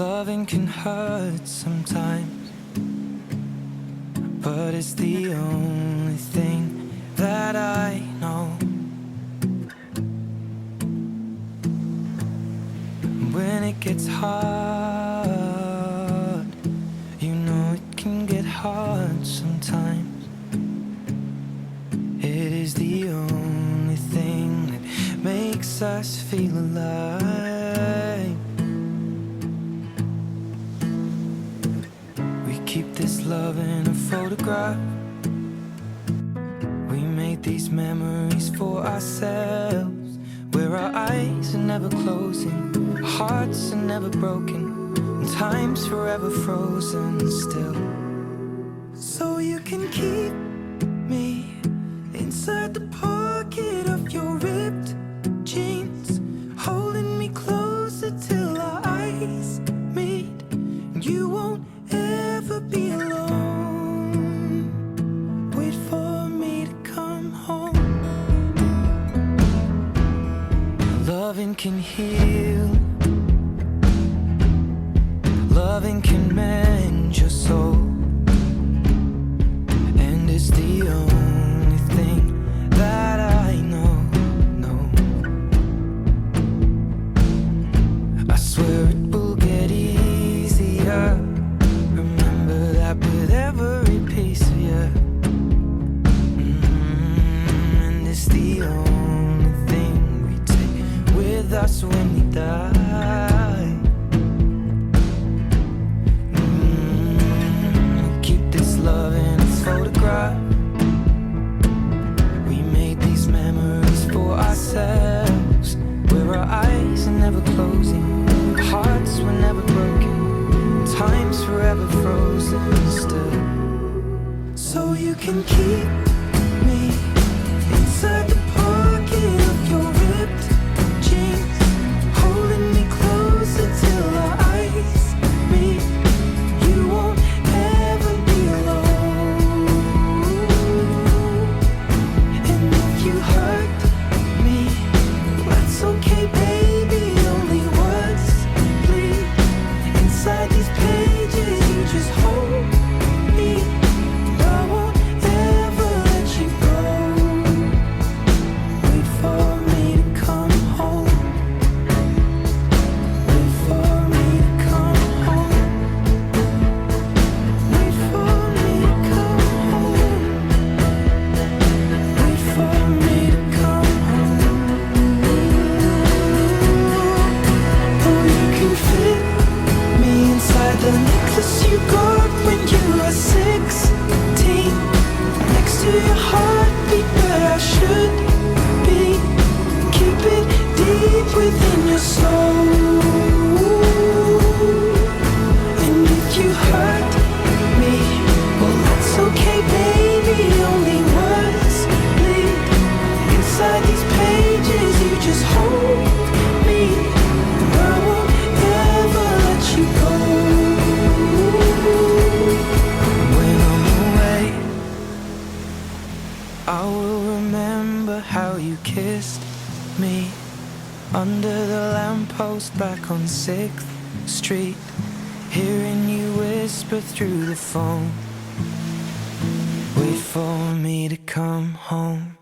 Loving can hurt sometimes, but it's the only thing that I know. When it gets hard, you know it can get hard sometimes. It is the only thing that makes us feel alive. We keep this love in a photograph. We made these memories for ourselves, where our eyes are never closing, our hearts are never broken, and time's forever frozen still. So you can keep me inside the pocket of your ripped jeans, holding me closer till our eyes meet. You won't ever be alone. Wait for me to come home. Loving can heal, loving can mend your soul, and it's the only thing that I know. I swear it will get easier. Remember that with every piece of you. And it's the only thing we take with us when we die. We'll keep this love in its photograph. We made these memories for ourselves, where our eyes are never closing, our hearts were never broken, time's forever frozen still. So you can keep me inside the pocket of your ripped jeans, holding me closer till our eyes meet. You won't ever be alone. And if you hurt me, that's okay, baby. Only words bleed inside these pages. You just hold me. I won't ever let you go. Wait for me to come home. Wait for me to come home. Wait for me to come home. Wait for me to come home. Oh, you can fit me inside the necklace you got when you were 16, next to your heartbeat where I should be. Keep it deep within your soul. And if you hurt me, well, that's okay, baby. Only words bleed inside these pages. You just hold me. I won't ever let you go. When I'm away, I will remember how you kissed me under the lamppost back on 6th Street, hearing you whisper through the phone. Wait for me to come home.